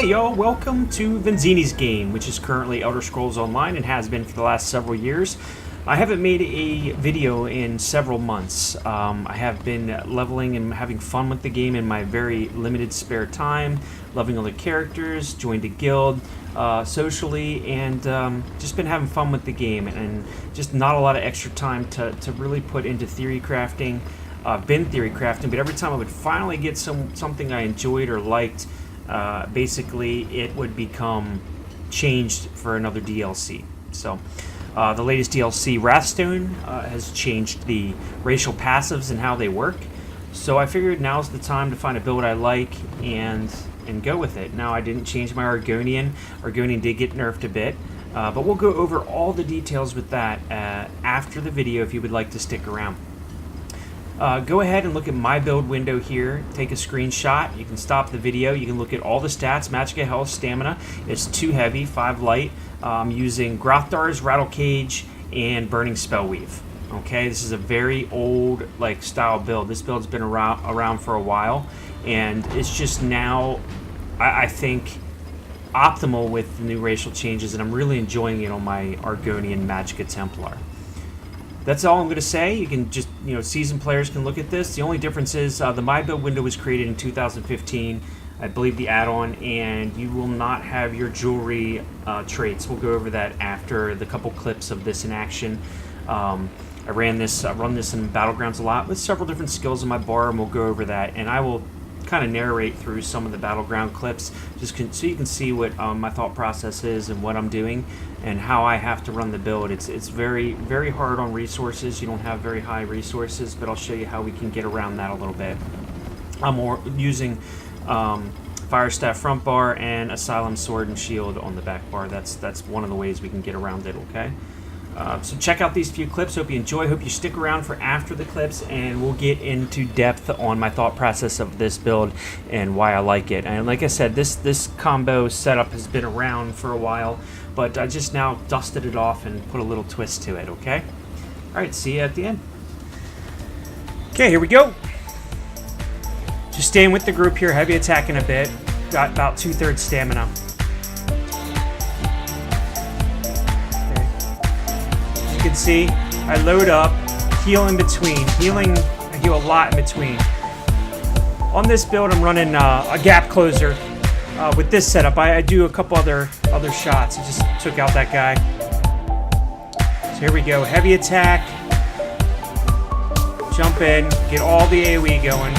Hey y'all, welcome to Venzzini's game, which is currently Elder Scrolls Online and has been for the last several years. I haven't made a video in several months. I have been leveling and having fun with the game in my very limited spare time, loving all the characters, joined a guild socially, and just been having fun with the game, and just not a lot of extra time to really put into theory crafting. I've been theory crafting, but every time I would finally get something I enjoyed or liked, basically it would become changed for another DLC. So the latest DLC, Wrathstone, has changed the racial passives and how they work. So I figured now's the time to find a build I like and go with it. Now, I didn't change my Argonian. Argonian did get nerfed a bit, but we'll go over all the details with that after the video if you would like to stick around. Go ahead and look at my build window here. Take a screenshot. You can stop the video. You can look at all the stats. Magicka, health, stamina. It's 2 heavy, 5 light. I'm using Grothar's Rattle Cage and Burning Spellweave. Okay, this is a very old style build. This build's been around for a while, and it's just now, I think, optimal with the new racial changes, and I'm really enjoying it on my Argonian Magicka Templar. That's all I'm going to say. You can just, seasoned players can look at this. The only difference is the My Build window was created in 2015, I believe the add-on, and you will not have your jewelry traits. We'll go over that after the couple clips of this in action. I run this in Battlegrounds a lot with several different skills in my bar, and we'll go over that. And I will kind of narrate through some of the Battleground clips just so you can see what my thought process is and what I'm doing and how I have to run the build. It's very, very hard on resources. You don't have very high resources, but I'll show you how we can get around that a little bit. I'm using Fire Staff front bar and Asylum Sword and Shield on the back bar. That's one of the ways we can get around it, okay? So check out these few clips. Hope you enjoy. Hope you stick around for after the clips, and we'll get into depth on my thought process of this build and why I like it. And like I said, this combo setup has been around for a while, but I just now dusted it off and put a little twist to it, okay? All right, see you at the end. Okay, here we go. Just staying with the group here, heavy attacking a bit. Got about 2/3 stamina. You can see I load up, heal in between. I heal a lot in between. On this build, I'm running a gap closer. With this setup, I do a couple other shots. I just took out that guy. So here we go, heavy attack. Jump in, get all the AoE going.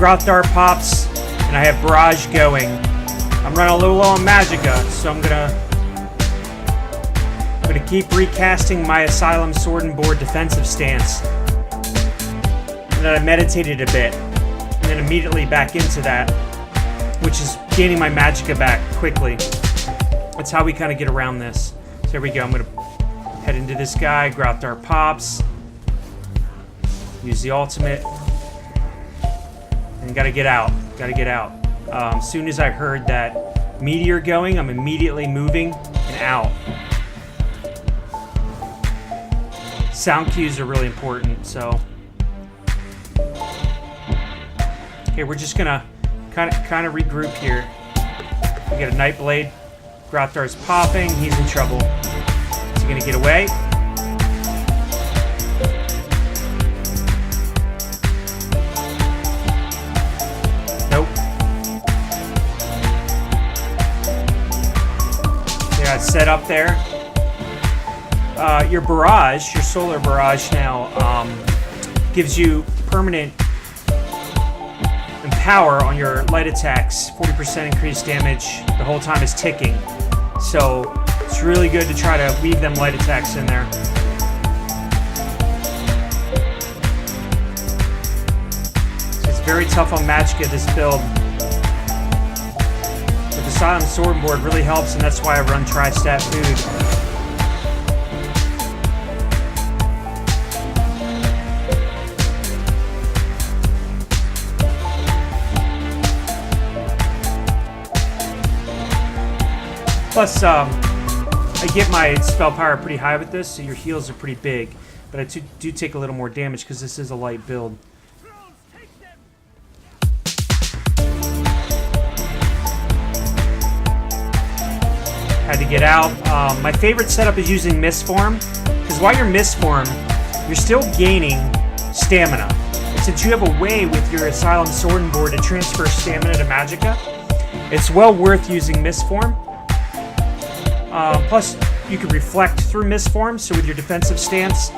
Grothar pops, and I have Barrage going. I'm running a little low on Magicka, so I'm gonna keep recasting my Asylum Sword and Board defensive stance. And then I meditated a bit, and then immediately back into that, which is gaining my Magicka back quickly. That's how we kind of get around this. So here we go. I'm gonna head into this guy. Grothar pops. Use the ultimate. And gotta get out. As soon as I heard that meteor going, I'm immediately moving and out. Sound cues are really important, so. Okay, we're just gonna kind of regroup here. We got a Nightblade. Grothar's popping. He's in trouble. Is he gonna get away? Set up there. Your barrage, your solar barrage now gives you permanent power on your light attacks, 40% increased damage the whole time is ticking. So it's really good to try to weave them light attacks in there. So it's very tough on Magicka, this build. Asylum Sword Board really helps, and that's why I run Tri-Stat Food. Plus, I get my spell power pretty high with this, so your heals are pretty big. but I do take a little more damage because this is a light build. Had to get out. My favorite setup is using Mistform, because while you're Mistform, you're still gaining stamina. And since you have a way with your Asylum Sword and Board to transfer stamina to Magicka, it's well worth using Mistform. Plus, you can reflect through Mistform, so with your defensive stance,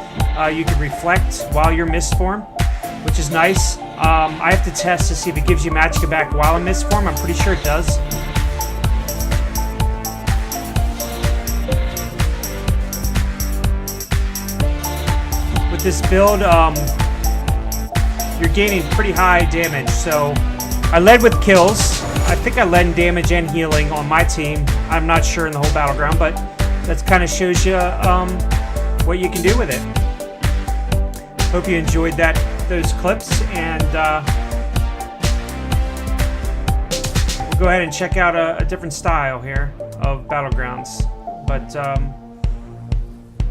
you can reflect while you're Mistform, which is nice. I have to test to see if it gives you Magicka back while in Mistform. I'm pretty sure it does. With this build, you're gaining pretty high damage, so I led with kills. I think I led in damage and healing on my team. I'm not sure in the whole Battleground, but that kind of shows you what you can do with it. Hope you enjoyed those clips, and we'll go ahead and check out a different style here of Battlegrounds. But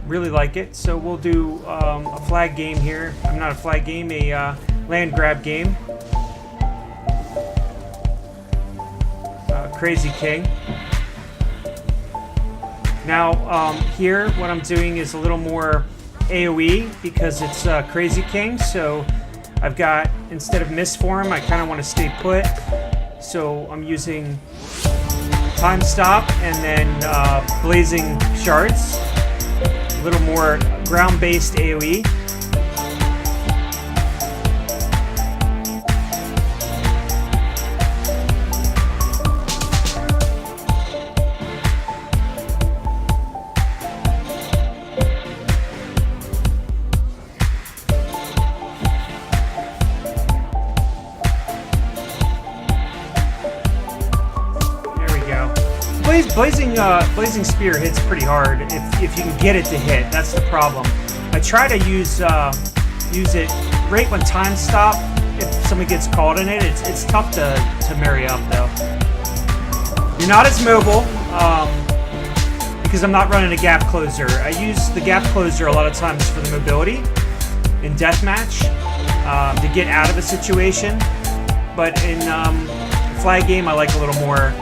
really like it, so we'll do a flag game here. I'm not a flag game, a land grab game. Crazy King. Now here what I'm doing is a little more AoE because it's Crazy King, so I've got, instead of Mistform, I kind of want to stay put, so I'm using Time Stop and then Blazing Shards. A little more ground-based AoE. Blazing Spear hits pretty hard if you can get it to hit. That's the problem. I try to use it right when Time Stop. If somebody gets caught in it, it's tough to marry up though. You're not as mobile because I'm not running a gap closer. I use the gap closer a lot of times for the mobility in deathmatch to get out of a situation. But in flag game, I like a little more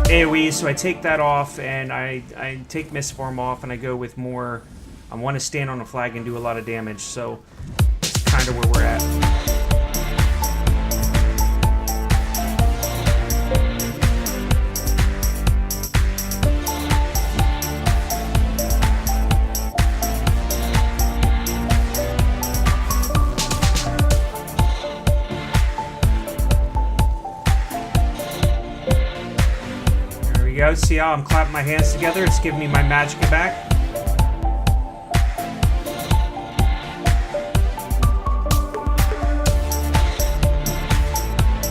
AoE, so I take that off and I take Mistform off and I go with more. I want to stand on a flag and do a lot of damage, so that's kind of where we're at. Go. See how I'm clapping my hands together? It's giving me my Magicka back.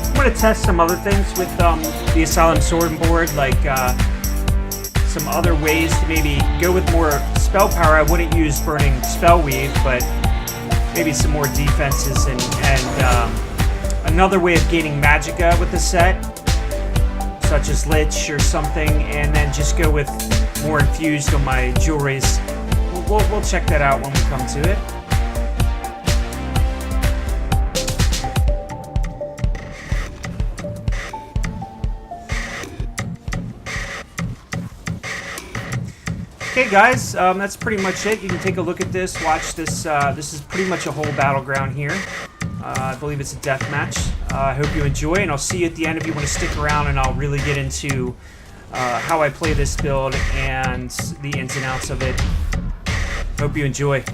I'm going to test some other things with the Asylum Sword and Board, like some other ways to maybe go with more spell power. I wouldn't use Burning Spell Weave, but maybe some more defenses and another way of gaining Magicka with the set, such as Lich or something, and then just go with more infused on my jewelries. We'll check that out when we come to it. Okay guys, that's pretty much it. You can take a look at this, watch this. This is pretty much a whole Battleground here. I believe it's a death match. I hope you enjoy, and I'll see you at the end if you want to stick around, and I'll really get into how I play this build and the ins and outs of it. Hope you enjoy.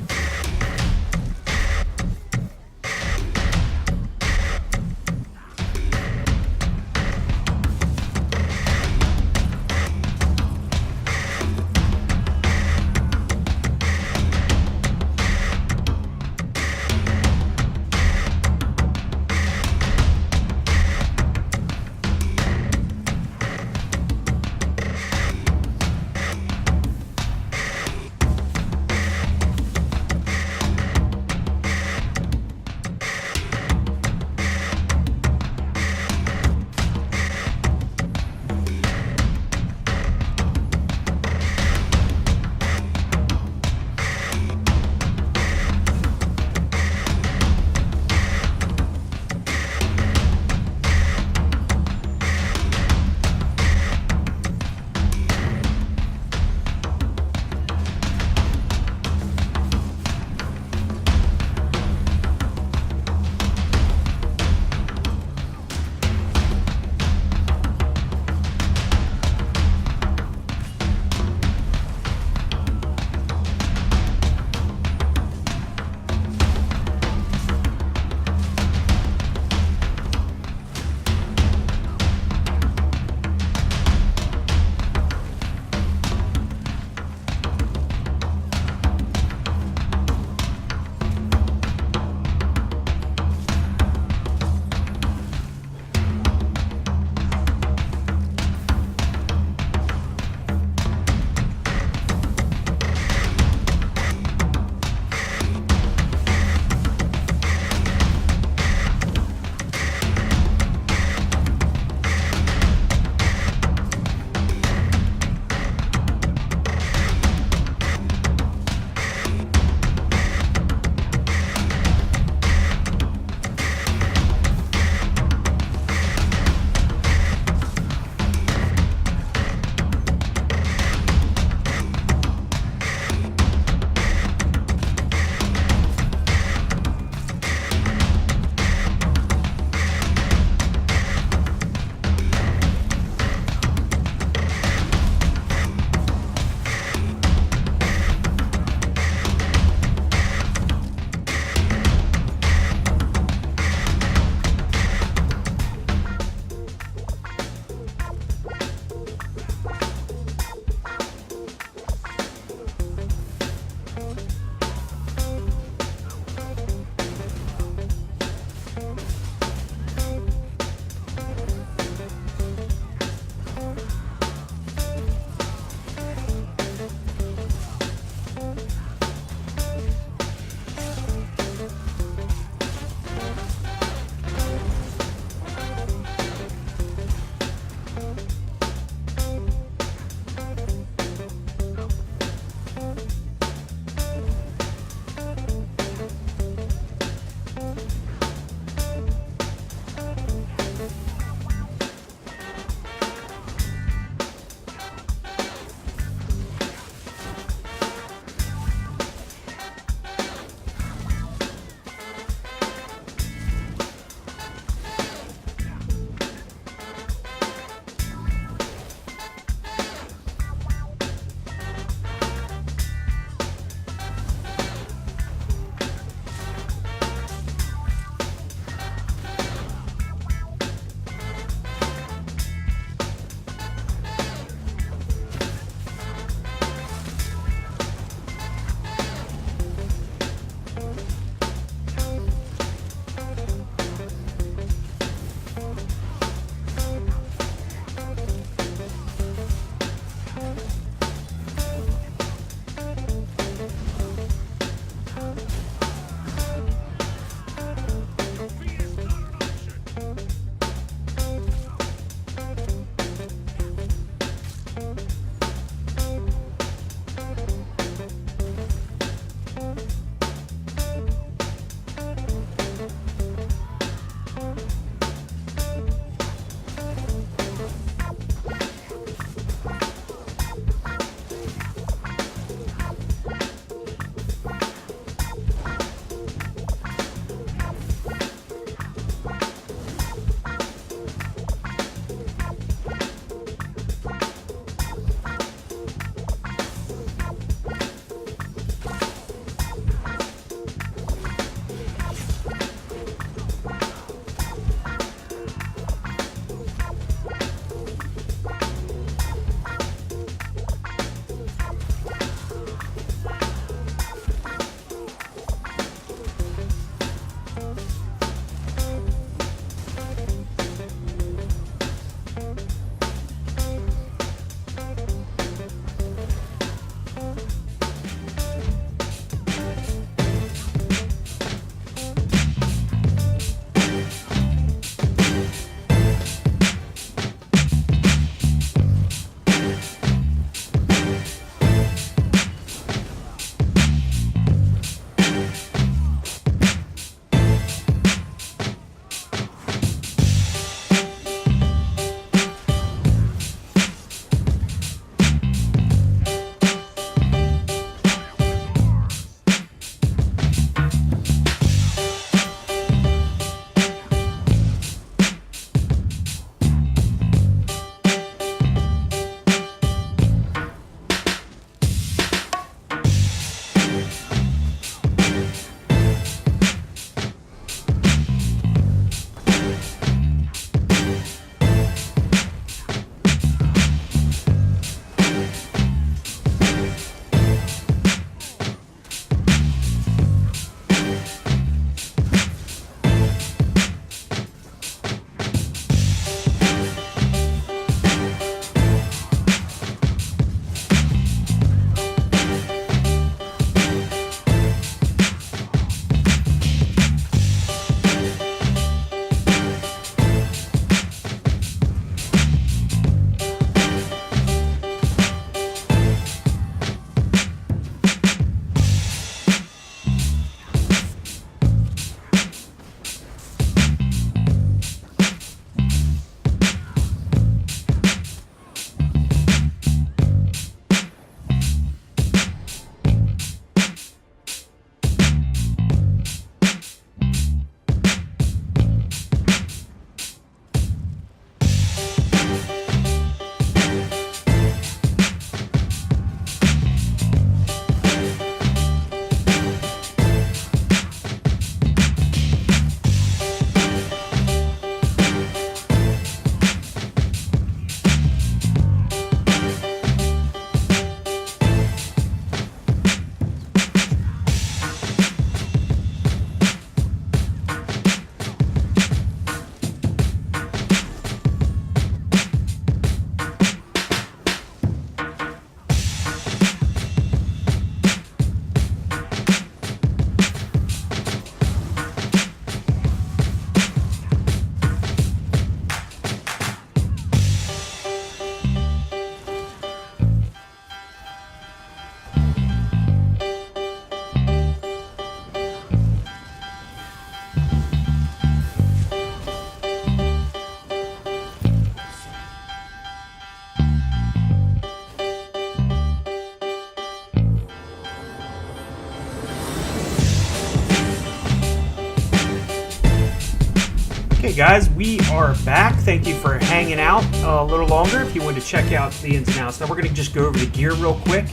Guys, we are back. Thank you for hanging out a little longer. If you want to check out the ins and outs, now we're going to just go over the gear real quick,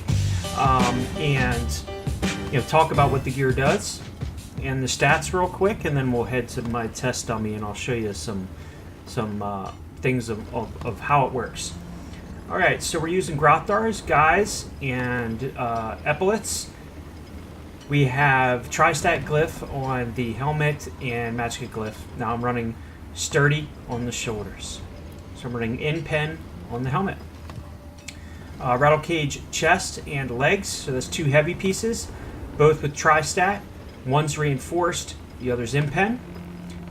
and talk about what the gear does and the stats real quick, and then we'll head to my test dummy and I'll show you some things of how it works. All right, so we're using Grothars, guys, and epaulets. We have Tri-Stat Glyph on the helmet and Magicka Glyph. Now I'm running Sturdy on the shoulders. So I'm running In-Pen on the helmet. Rattle Cage chest and legs. So that's two heavy pieces, both with Tri-Stat. One's reinforced, the other's In-Pen.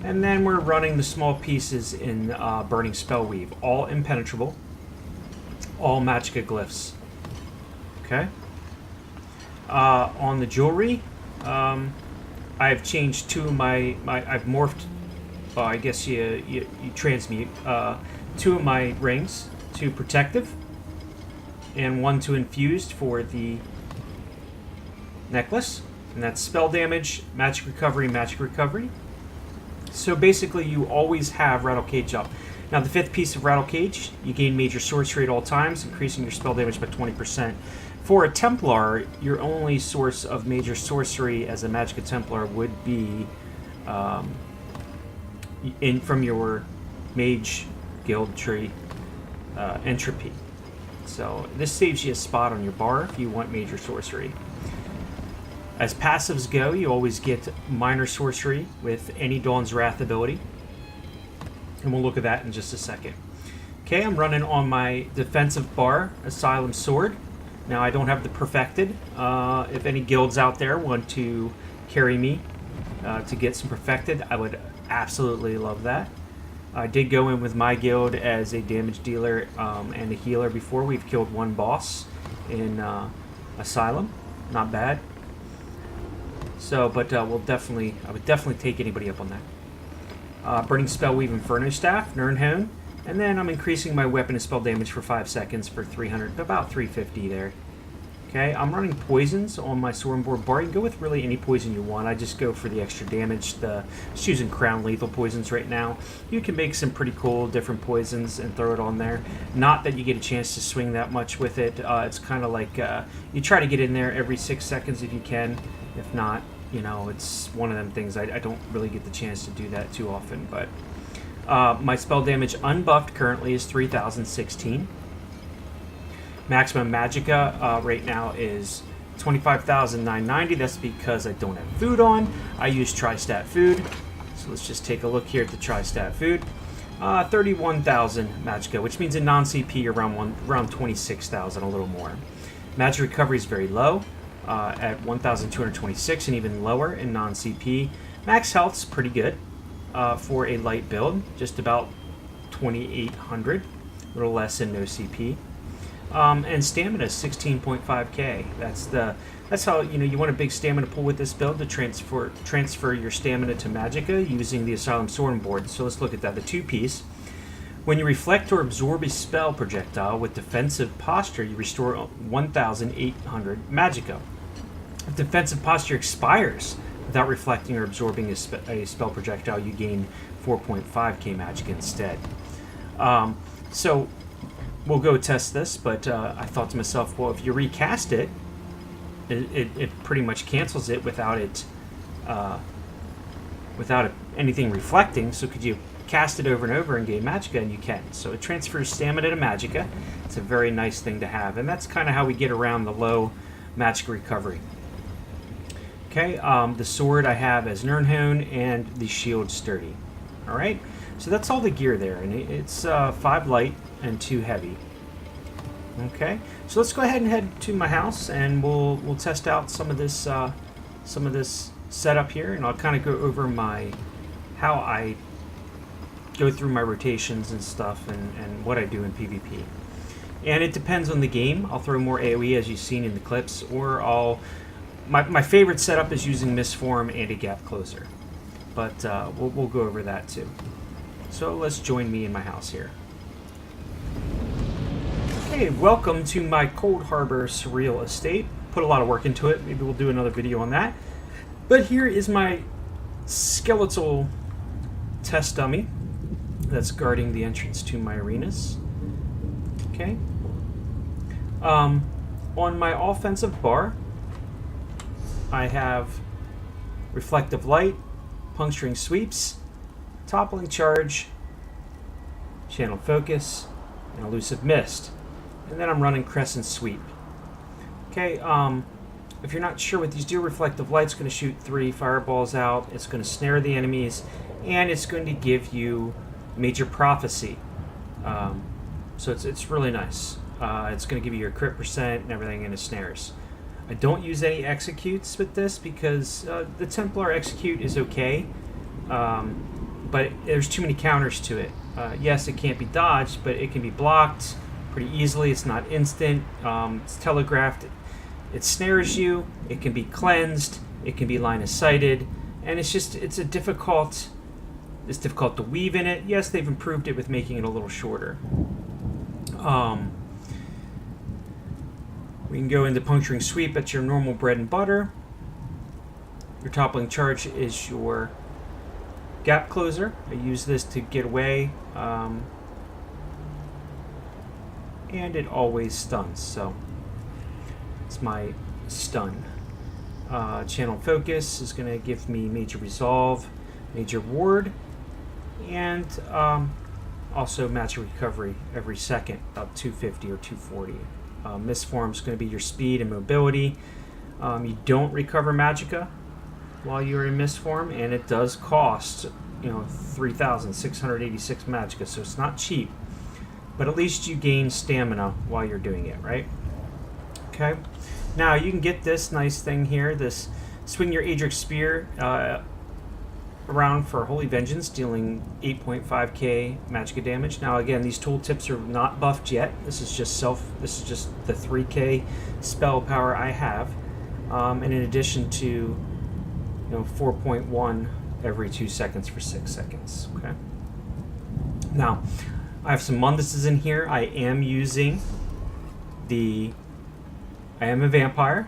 And then we're running the small pieces in Burning Spell Weave. All impenetrable. All Magicka Glyphs. Okay. On the jewelry, I've changed two of my I've morphed, I guess you transmute, two of my rings to protective, and one to infused for the necklace, and that's spell damage, magic recovery. So basically you always have Rattle Cage up. Now the fifth piece of Rattle Cage, you gain major sorcery at all times, increasing your spell damage by 20%. For a Templar, your only source of major sorcery as a Magicka Templar would be from your Mage Guild tree entropy. So this saves you a spot on your bar if you want major sorcery. As passives go, you always get minor sorcery with any Dawn's Wrath ability. And we'll look at that in just a second. Okay, I'm running on my defensive bar, Asylum Sword. Now, I don't have the Perfected. If any guilds out there want to carry me to get some Perfected, I would absolutely love that. I did go in with my guild as a damage dealer and a healer before. We've killed one boss in Asylum. Not bad. So, but I would definitely take anybody up on that. Burning Spell Weave Inferno Staff, Nirnhone. And then I'm increasing my weapon and spell damage for 5 seconds for 300, about 350 there. Okay, I'm running poisons on my Swordboard bar. You can go with really any poison you want. I just go for the extra damage. Just using Crown Lethal poisons right now. You can make some pretty cool different poisons and throw it on there. Not that you get a chance to swing that much with it. It's kind of like you try to get in there every 6 seconds if you can. If not, it's one of them things. I don't really get the chance to do that too often, but... my spell damage unbuffed currently is 3016. Maximum Magicka right now is 25,990. That's because I don't have food on. I use Tri-Stat food. So let's just take a look here at the Tri-Stat food. 31,000 Magicka, which means in non-CP around 26,000, a little more. Magic recovery is very low at 1,226 and even lower in non-CP. Max health's pretty good. For a light build, just about 2,800, a little less in no CP, and stamina is 16.5k. That's how you want a big stamina pool with this build to transfer your stamina to Magicka using the Asylum Swordboard. So let's look at that. The 2-piece. When you reflect or absorb a spell projectile with defensive posture, you restore 1,800 Magicka. If defensive posture expires without reflecting or absorbing a spell projectile, you gain 4.5k Magicka instead. So we'll go test this, but I thought to myself, well, if you recast it, it pretty much cancels it without anything reflecting. So could you cast it over and over and gain Magicka? And you can. So it transfers stamina to Magicka. It's a very nice thing to have, and that's kind of how we get around the low Magicka recovery. Okay, the sword I have as Nirnhone and the shield Sturdy. Alright, so that's all the gear there, and it's 5 light and 2 heavy. Okay, so let's go ahead and head to my house, and we'll test out some of this setup here, and I'll kind of go over how I go through my rotations and stuff, and what I do in PvP. And it depends on the game. I'll throw more AoE as you've seen in the clips, or my favorite setup is using Mistform and a Gap Closer, but we'll go over that too. So let's join me in my house here. Okay, welcome to my Cold Harbor Surreal Estate. Put a lot of work into it. Maybe we'll do another video on that. But here is my skeletal test dummy. that's guarding the entrance to my arenas. Okay. On my offensive bar, I have Reflective Light, Puncturing Sweeps, Toppling Charge, Channel Focus, and Elusive Mist. And then I'm running Crescent Sweep. Okay, if you're not sure what these do, Reflective Light's going to shoot 3 fireballs out, it's going to snare the enemies, and it's going to give you Major Prophecy. So it's really nice. It's going to give you your crit percent and everything in the snares. I don't use any executes with this because the Templar execute is okay, but there's too many counters to it. Yes, it can't be dodged, but it can be blocked pretty easily. It's not instant. It's telegraphed. It snares you. It can be cleansed. It can be line of sighted, and it's difficult to weave in it. Yes, they've improved it with making it a little shorter. We can go into Puncturing Sweep. That's your normal bread and butter. Your Toppling Charge is your gap closer. I use this to get away, and it always stuns, so it's my stun. Channel Focus is going to give me Major Resolve, Major Ward, and also Magic Recovery every second, about 250 or 240. Mistform is going to be your speed and mobility. You don't recover Magicka while you're in Mistform, and it does cost 3,686 Magicka, so it's not cheap. But at least you gain stamina while you're doing it, right? Okay. Now you can get this nice thing here. This swing your Adric Spear around for Holy Vengeance, dealing 8.5k Magicka damage. Now again, these tooltips are not buffed yet. This is just the 3k spell power I have, and in addition to 4.1 every 2 seconds for 6 seconds. Okay. Now I have some Munduses in here. I am a vampire.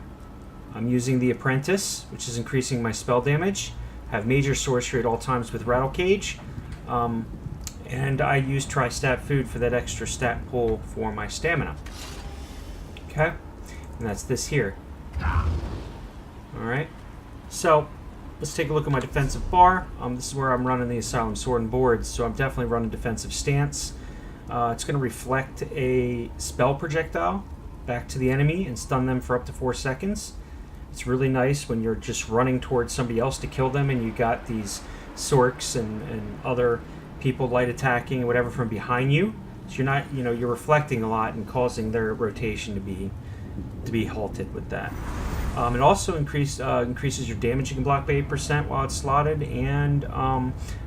I'm using the Apprentice, which is increasing my spell damage. Have Major Sorcery at all times with Rattle Cage, and I use Tri-Stat Food for that extra stat pull for my stamina. Okay, and that's this here. Alright, so let's take a look at my defensive bar. This is where I'm running the Asylum Sword and Boards, so I'm definitely running defensive stance. It's going to reflect a spell projectile back to the enemy and stun them for up to 4 seconds. It's really nice when you're just running towards somebody else to kill them and you got these Sorks and other people light attacking and whatever from behind you. So you're not, you're reflecting a lot and causing their rotation to be halted with that. It also increases your damage you can block by 8% while it's slotted, and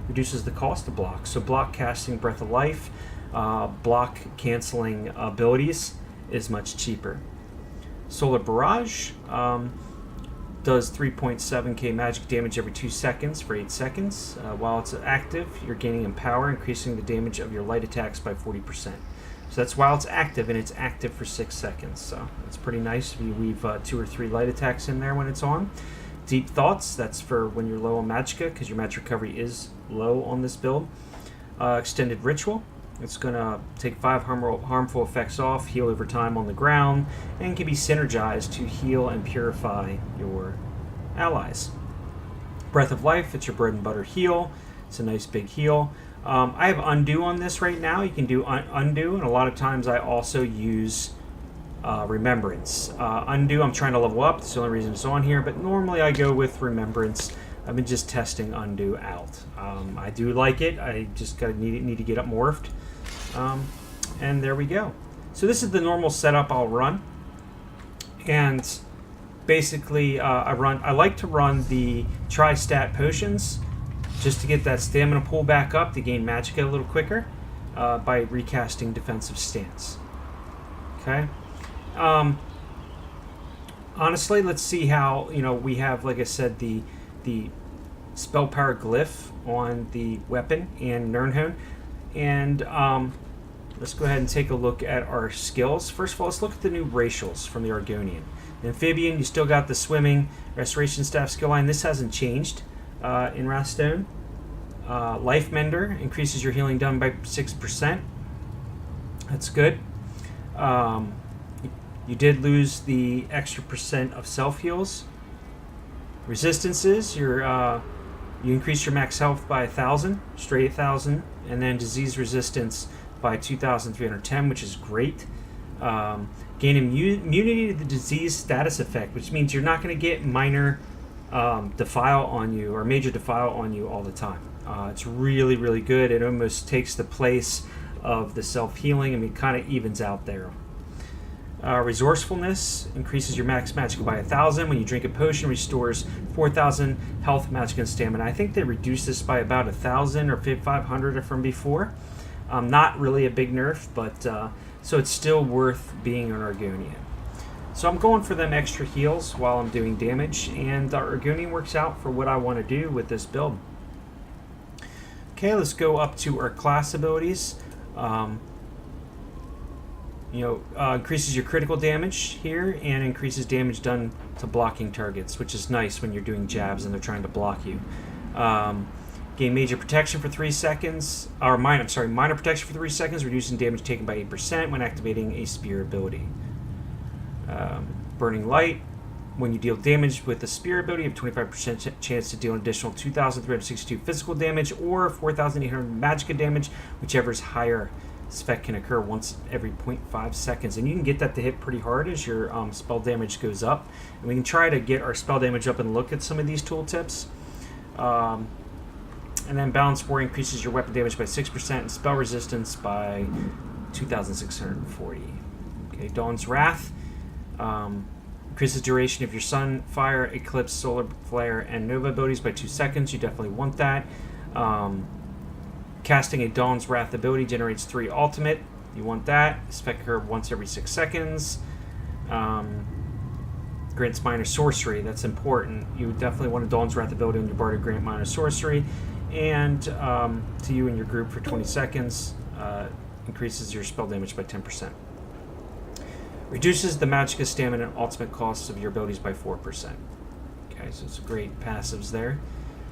reduces the cost of block. So block casting Breath of Life, block canceling abilities is much cheaper. Solar Barrage does 3.7k magic damage every 2 seconds for 8 seconds. While it's active, you're gaining Empower, increasing the damage of your light attacks by 40%. So that's while it's active, and it's active for 6 seconds. So it's pretty nice if you weave 2 or 3 light attacks in there when it's on. Deep Thoughts, that's for when you're low on Magicka, because your magic recovery is low on this build. Extended Ritual. It's going to take 5 harmful effects off, heal over time on the ground, and can be synergized to heal and purify your allies. Breath of Life, it's your bread and butter heal. It's a nice big heal. I have Undo on this right now. You can do Undo, and a lot of times I also use Remembrance. Undo, I'm trying to level up. That's the only reason it's on here, but normally I go with Remembrance. I've been just testing Undo out. I do like it. I just need to get up morphed. And there we go. So this is the normal setup I'll run. And basically, I like to run the Tri-Stat Potions just to get that stamina pull back up to gain Magicka a little quicker by recasting Defensive Stance. Okay. Honestly, let's see how, we have, like I said, the spell power glyph on the weapon and Nirnhone, and let's go ahead and take a look at our skills. First of all, let's look at the new racials from the Argonian. The Amphibian, you still got the Swimming, Restoration Staff skill line. This hasn't changed in Wrathstone. Life Mender increases your healing done by 6%. That's good. You did lose the extra percent of self heals. Resistances, you increase your max health by 1,000, straight 1,000, and then disease resistance by 2,310, which is great. Gain immunity to the disease status effect, which means you're not going to get minor defile on you or major defile on you all the time. It's really, really good. It almost takes the place of the self-healing. I mean, kind of evens out there. Resourcefulness increases your max magicka by 1,000. When you drink a potion, restores 4,000 health, magicka, and stamina. I think they reduced this by about 1,000 or 500 from before. Not really a big nerf, but so it's still worth being an Argonian. So I'm going for them extra heals while I'm doing damage, and the Argonian works out for what I want to do with this build. Okay, let's go up to our class abilities. Increases your critical damage here and increases damage done to blocking targets, which is nice when you're doing jabs and they're trying to block you. Gain major protection for 3 seconds, or minor protection for 3 seconds, reducing damage taken by 8% when activating a spear ability. Burning Light, when you deal damage with the spear ability, you have 25% chance to deal an additional 2,362 physical damage or 4,800 magicka damage, whichever is higher. This effect can occur once every 0.5 seconds, and you can get that to hit pretty hard as your spell damage goes up. And we can try to get our spell damage up and look at some of these tooltips. And then Balance War increases your weapon damage by 6% and spell resistance by 2,640. Okay, Dawn's Wrath increases duration of your Sun, Fire, Eclipse, Solar Flare, and Nova abilities by 2 seconds. You definitely want that. Casting a Dawn's Wrath ability generates 3 ultimate. You want that. Spec curve once every 6 seconds. Grants minor sorcery. That's important. You definitely want a Dawn's Wrath ability on your bar to grant minor sorcery. And to you and your group for 20 seconds. Increases your spell damage by 10%. Reduces the magicka, stamina, and ultimate costs of your abilities by 4%. Okay, so it's great passives there.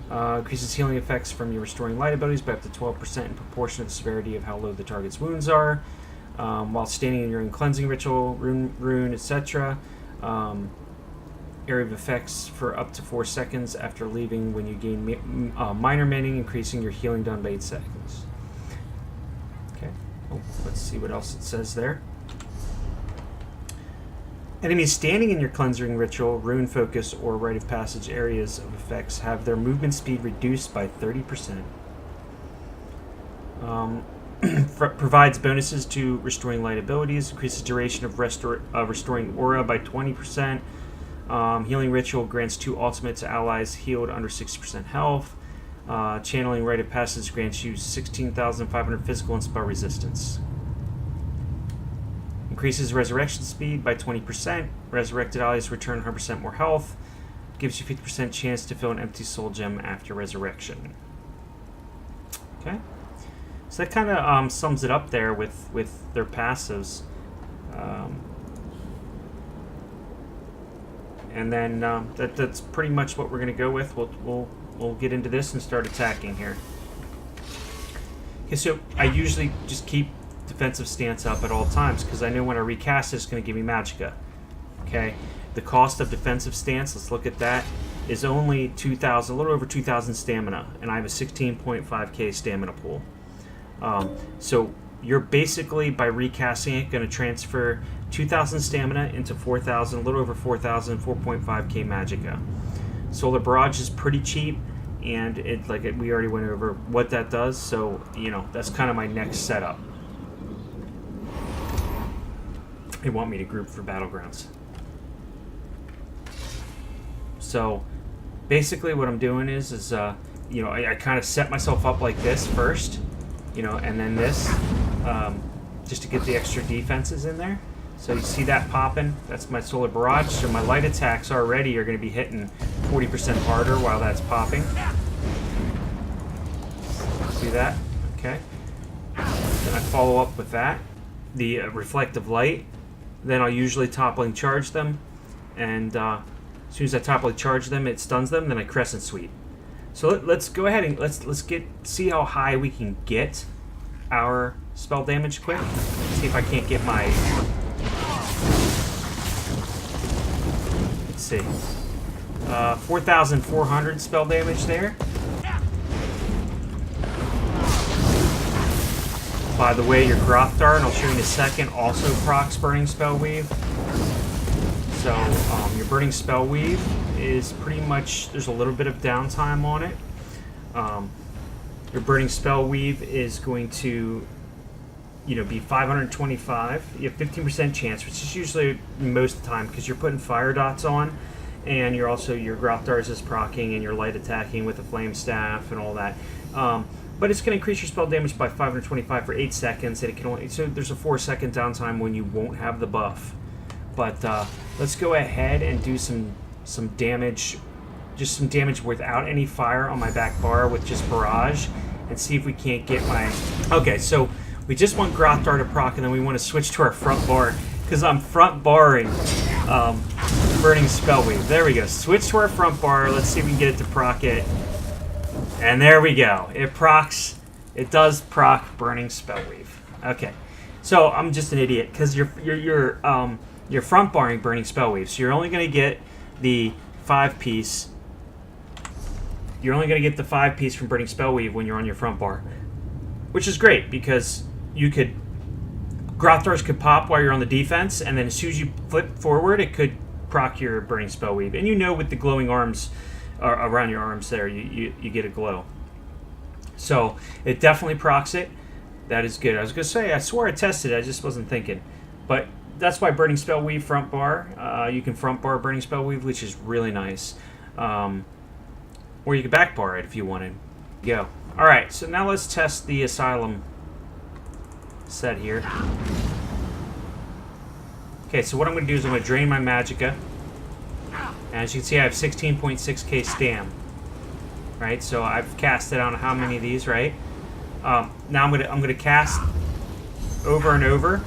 Increases healing effects from your Restoring Light abilities by up to 12% in proportion to the severity of how low the target's wounds are. While standing in your own cleansing ritual, rune, etc. Area of effects for up to 4 seconds after leaving when you gain minor mending, increasing your healing done by 8 seconds. Okay, let's see what else it says there. Enemies standing in your cleansing ritual, rune focus, or rite of passage areas of effects have their movement speed reduced by 30%. Provides bonuses to Restoring Light abilities, increases duration of Restoring Aura by 20%. Healing Ritual grants 2 ultimates to allies healed under 60% health. Channeling Rite of Passage grants you 16,500 physical and spell resistance. Increases resurrection speed by 20%. Resurrected allies return 100% more health. Gives you 50% chance to fill an empty soul gem after resurrection. Okay. So that kind of sums it up there with their passives. And then that's pretty much what we're going to go with. We'll get into this and start attacking here. Okay, so I usually just keep defensive stance up at all times because I know when I recast this, it's going to give me magicka. Okay, the cost of defensive stance, let's look at that, is only 2,000, a little over 2,000 stamina, and I have a 16.5k stamina pool. So you're basically, by recasting it, going to transfer 2,000 stamina into 4,000, a little over 4,000, 4.5k magicka. Solar Barrage is pretty cheap, and we already went over what that does, so that's kind of my next setup. They want me to group for Battlegrounds. So basically what I'm doing is I kind of set myself up like this first, and then this, just to get the extra defenses in there. So you see that popping? That's my Solar Barrage. So my light attacks already are going to be hitting 40% harder while that's popping. See that? Okay. Then I follow up with that, the Reflective Light. Then I'll usually toppling charge them, and as soon as I toppling charge them, it stuns them. Then I Crescent Sweep. So let's go ahead and let's see how high we can get our spell damage quick. See if I can't get my. Let's see. 4,400 spell damage there. By the way, your Groth-Dart, and I'll show you in a second, also procs Burning Spell Weave. So your Burning Spell Weave is pretty much, there's a little bit of downtime on it. Your Burning Spell Weave is going to, be 525. You have 15% chance, which is usually most of the time because you're putting fire dots on, and you're also, your Groth-Dart is proccing, and you're light attacking with the Flame Staff and all that. But it's going to increase your spell damage by 525 for 8 seconds, and it can only, so there's a 4-second downtime when you won't have the buff. But let's go ahead and do some damage, just some damage without any fire on my back bar with just barrage, and see if we can't get my. Okay, so we just want Groth-Dart to proc, and then we want to switch to our front bar because I'm front barring Burning Spell Weave. There we go. Switch to our front bar. Let's see if we can get it to proc it. And there we go. It procs. It does proc Burning Spell Weave. Okay, so I'm just an idiot because you're front barring Burning Spell Weave, so you're only going to get the 5-piece. You're only going to get the 5-piece from Burning Spell Weave when you're on your front bar, which is great because you could Groth-Darts could pop while you're on the defense, and then as soon as you flip forward, it could proc your Burning Spell Weave. And with the glowing arms around your arms there, you get a glow. So it definitely procs it. That is good. I was going to say, I swore I tested it, I just wasn't thinking. But that's why Burning Spell Weave front bar. You can front bar Burning Spell Weave, which is really nice. Or you can back bar it if you wanted. Go. Alright, so now let's test the Asylum set here. Okay, so what I'm going to do is I'm going to drain my Magicka. And as you can see, I have 16.6k stam. Right, so I've casted on how many of these, right? Now I'm gonna cast over and over.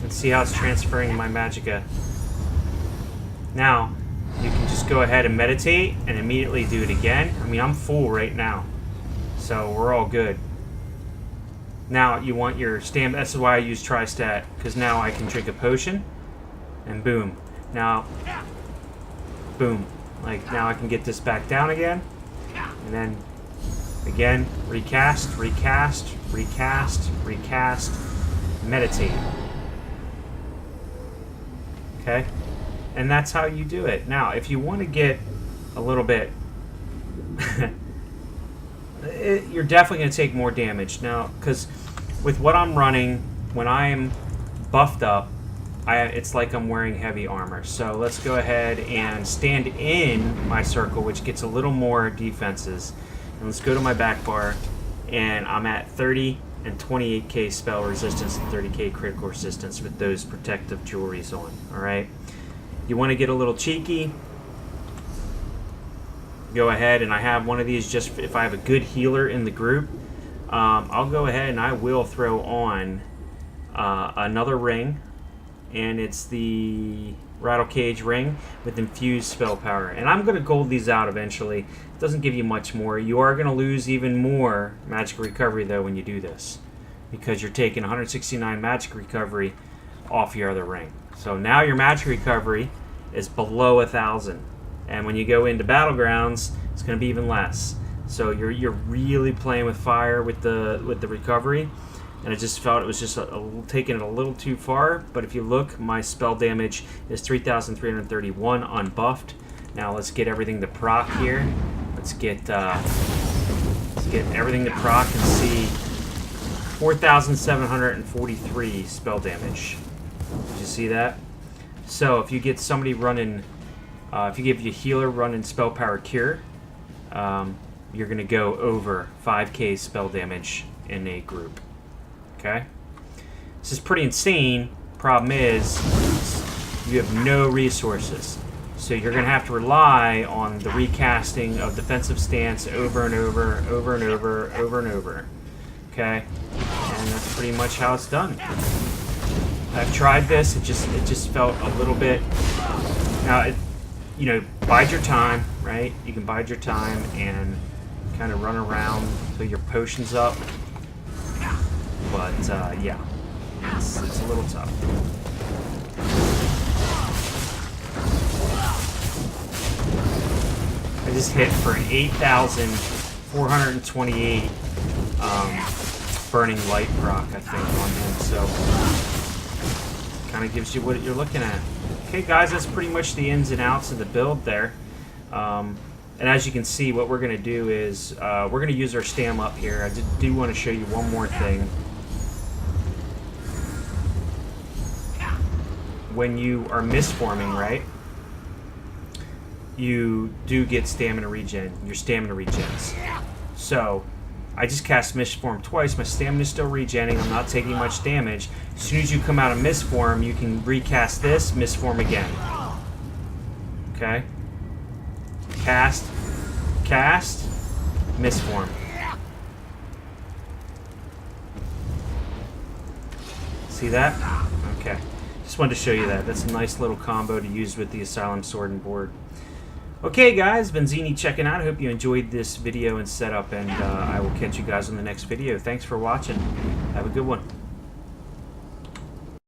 Let's see how it's transferring my Magicka. Now, you can just go ahead and meditate and immediately do it again. I mean, I'm full right now, so we're all good. Now, you want your stam. This is why I use Tri-Stat, because now I can drink a potion, and boom. Now, boom. Like, now I can get this back down again, and then, again, recast, recast, recast, recast, meditate. Okay? And that's how you do it. Now, if you want to get a little bit... you're definitely going to take more damage. Now, because with what I'm running, when I'm buffed up, it's like I'm wearing heavy armor. So let's go ahead and stand in my circle, which gets a little more defenses. And let's go to my back bar, and I'm at 30 and 28k spell resistance and 30k critical resistance with those protective jewelries on. Alright? You want to get a little cheeky, go ahead, and I have one of these just if I have a good healer in the group. I'll go ahead and I will throw on another ring, and it's the Rattle Cage ring with infused spell power. And I'm going to gold these out eventually. It doesn't give you much more. You are going to lose even more magic recovery though when you do this, because you're taking 169 magic recovery off your other ring. So now your magic recovery is below 1,000. And when you go into Battlegrounds, it's going to be even less. So you're really playing with fire with the recovery, and I just felt it was just taking it a little too far. But if you look, my spell damage is 3,331 unbuffed. Now let's get everything to proc here. Let's get everything to proc and see 4,743 spell damage. Did you see that? So if you get somebody running. If you give your healer running Spell Power Cure, you're going to go over 5k spell damage in a group. Okay? This is pretty insane. Problem is, you have no resources. So you're going to have to rely on the recasting of defensive stance over and over, over and over, over and over. Okay? And that's pretty much how it's done. I've tried this. It just felt a little bit Now, you know, bide your time, right? You can bide your time and kind of run around until your potion's up. But, yeah, it's a little tough. I just hit for an 8,428 burning light proc, I think, on him, so kind of gives you what you're looking at. Okay, guys, that's pretty much the ins and outs of the build there. And as you can see, what we're going to do is we're going to use our stam up here. I do want to show you one more thing. When you are misforming, right, you do get stamina regen. Your stamina regens. So I just cast Misform twice. My stamina is still regenning. I'm not taking much damage. As soon as you come out of Misform, you can recast this, Misform again. Okay? Cast, Misform. See that? Okay. Just wanted to show you that. That's a nice little combo to use with the Asylum Sword and Board. Okay, guys, Venzzini checking out. I hope you enjoyed this video and setup, and I will catch you guys in the next video. Thanks for watching. Have a good one.